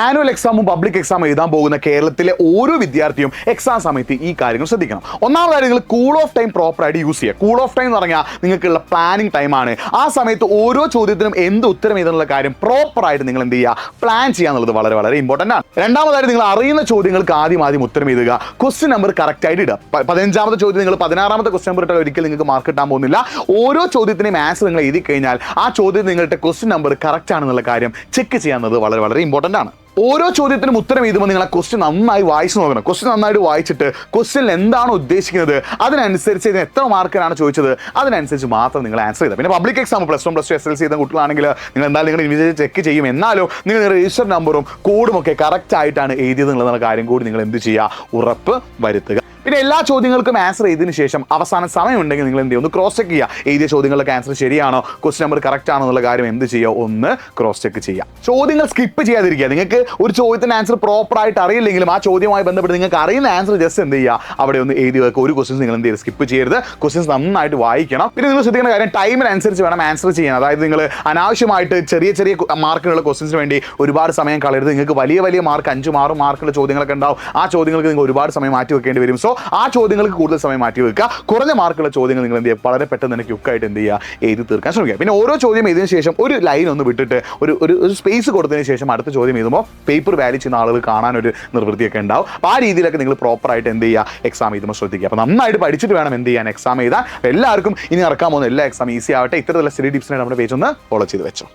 Annual എക്സാമും public exam എഴുതാൻ പോകുന്ന കേരളത്തിലെ ഓരോ വിദ്യാർത്ഥിയും എക്സാം സമയത്ത് ഈ കാര്യങ്ങൾ ശ്രദ്ധിക്കണം. ഒന്നാമതായി നിങ്ങൾ കൂൾ ഓഫ് ടൈം പ്രോപ്പറായിട്ട് യൂസ് ചെയ്യുക. കൂൾ ഓഫ് ടൈം എന്ന് പറഞ്ഞാൽ നിങ്ങൾക്കുള്ള പ്ലാനിങ് ടൈമാണ്. ആ സമയത്ത് ഓരോ ചോദ്യത്തിനും എന്ത് ഉത്തരം എഴുതാനുള്ള കാര്യം പ്രോപ്പറായിട്ട് നിങ്ങൾ എന്ത് ചെയ്യുക, പ്ലാൻ ചെയ്യുക എന്നുള്ളത് വളരെ വളരെ ഇമ്പോർട്ടൻ്റ് ആണ്. രണ്ടാമതായിട്ട് നിങ്ങൾ അറിയുന്ന ചോദ്യങ്ങൾക്ക് ആദ്യം ഉത്തരം എഴുതുക. ക്വസ്റ്റ്യൻ നമ്പർ കറക്റ്റ് ആയിട്ട് ഇടുക. 15ാമത്തെ ചോദ്യം നിങ്ങൾ 16ാമത്തെ ക്വസ്റ്റ്യൻ നമ്പർ ഇട്ടാൽ ഒരിക്കലും നിങ്ങൾക്ക് മാർക്ക് കിട്ടാൻ പോകുന്നില്ല. ഓരോ ചോദ്യത്തിനെയും ആൻസർ നിങ്ങൾ എഴുതി കഴിഞ്ഞാൽ ആ ചോദ്യത്തിൽ നിങ്ങളുടെ ക്വസ്റ്റ്യൻ നമ്പർ കറക്റ്റ് ആണെന്നുള്ള കാര്യം ചെക്ക് ചെയ്യാവുന്നത് വളരെ വളരെ ഇമ്പോർട്ടൻ്റ് ആണ്. ഓരോ ചോദ്യത്തിനും ഉത്തരം എഴുതുമ്പോൾ നിങ്ങൾ ആ ക്വസ്റ്റ്യൻ നന്നായി വായിച്ചു നോക്കണം. ക്വസ്റ്റ്യൻ നന്നായിട്ട് വായിച്ചിട്ട് ക്വസ്റ്റ്യനിൽ എന്താണ് ഉദ്ദേശിക്കുന്നത് അതിനനുസരിച്ച് ഇതിന് എത്ര മാർക്കിനാണ് ചോദിച്ചത് അതിനനുസരിച്ച് മാത്രം നിങ്ങൾ ആൻസർ ചെയ്താൽ. പിന്നെ പബ്ലിക് എക്സാം +1 +2 SSLC ചെയ്ത കുട്ടികളാണെങ്കിൽ നിങ്ങൾ എന്തായാലും നിങ്ങൾ ഇൻവിജിലേറ്റ് ചെക്ക് ചെയ്യും. എന്നാലും നിങ്ങൾ രജിസ്റ്റർ നമ്പറും കോഡും ഒക്കെ കറക്റ്റ് ആയിട്ടാണ് എഴുതിയത് എന്നുള്ള കാര്യം കൂടി നിങ്ങൾ എന്ത് ചെയ്യുക, ഉറപ്പ് വരുത്തുക. പിന്നെ എല്ലാ ചോദ്യങ്ങൾക്കും ആൻസർ ചെയ്തതിന് ശേഷം അവസാന സമയം ഉണ്ടെങ്കിൽ നിങ്ങൾ എന്ത് ചെയ്യുക, ഒന്ന് ക്രോസ് ചെക്ക് ചെയ്യുക. എഴുതിയ ചോദ്യങ്ങൾക്ക് ആൻസർ ശരിയാണോ, ക്വസ്റ്റ്യൻ നമ്പർ കറക്റ്റ് ആണോ എന്നുള്ള കാര്യം എന്ത് ചെയ്യുക, ഒന്ന് ക്രോസ് ചെക്ക് ചെയ്യുക. ചോദ്യങ്ങൾ സ്കിപ്പ് ചെയ്യാതിരിക്കുക. നിങ്ങൾക്ക് ഒരു ചോദ്യത്തിന് ആൻസർ പ്രോപ്പറായിട്ട് അറിയില്ലെങ്കിലും ആ ചോദ്യവുമായി ബന്ധപ്പെട്ട് നിങ്ങൾക്ക് അറിയുന്ന ആൻസർ ജസ്റ്റ് എന്ത് ചെയ്യുക, അവിടെ ഒന്ന് എഴുതി വെക്കുക. ഒരു ക്വസ്റ്റ്യൻസ് നിങ്ങൾ എന്ത് ചെയ്ത് സ്കിപ്പ് ചെയ്യരുത്. ക്വസ്റ്റ്യൻസ് നന്നായിട്ട് വായിക്കണം. പിന്നെ നിങ്ങൾ ശ്രദ്ധിക്കുന്ന കാര്യം ടൈമിനനുസരിച്ച് വേണം ആൻസർ ചെയ്യാൻ. അതായത് നിങ്ങൾ അനാവശ്യമായിട്ട് ചെറിയ മാർക്കിനുള്ള ക്വസ്റ്റ്യൻസിന് വേണ്ടി ഒരുപാട് സമയം കളയരുത്. നിങ്ങൾക്ക് വലിയ മാർക്ക് 5, 6 മാർക്കുള്ള ചോദ്യങ്ങളൊക്കെ ഉണ്ടാവും. ആ ചോദ്യങ്ങൾക്ക് നിങ്ങൾ ഒരുപാട് സമയം മാറ്റി വെക്കേണ്ടി വരും. സോ ആ ചോദ്യങ്ങൾക്ക് കൂടുതൽ സമയം മാറ്റി വെക്കുക. കുറഞ്ഞ മാർക്കുള്ള ചോദ്യങ്ങൾ നിങ്ങൾ എന്ത് ചെയ്യുക, വളരെ പെട്ടെന്ന് തന്നെ ക്വിക്കായിട്ട് എന്ത് ചെയ്യുക, എഴുതി തീർക്കാൻ ശ്രമിക്കുക. പിന്നെ ഓരോ ചോദ്യം എഴുതിയതിനു ശേഷം ഒരു ലൈൻ ഒന്ന് വിട്ടിട്ട് ഒരു സ്പേസ് കൊടുത്തതിന് ശേഷം അടുത്ത ചോദ്യം എഴുതുമ്പോൾ പേപ്പർ വാല്യൂ ചെയ്യുന്ന ആളുകൾ കാണാനൊരു നിർവൃത്തിയൊക്കെ ഉണ്ടാവും. അപ്പോൾ ആ രീതിയിലൊക്കെ നിങ്ങൾ പ്രോപ്പറായിട്ട് എന്ത് ചെയ്യുക, എക്സാം എഴുതുമ്പോൾ ശ്രദ്ധിക്കുക. അപ്പോൾ നന്നായിട്ട് പഠിച്ചിട്ട് വേണം എന്ത് ചെയ്യാൻ, എക്സാം എഴുതാൻ. എല്ലാവർക്കും ഇനി ഇറക്കാൻ പോകുന്ന എല്ലാ എക്സാം ഈസി ആവട്ടെ. ഇത്തരത്തിലുള്ള സ്റ്റഡി ടിപ്സിനായിട്ട് നമ്മുടെ പേജ് ഒന്ന് ഫോളോ ചെയ്ത് വെച്ചോ.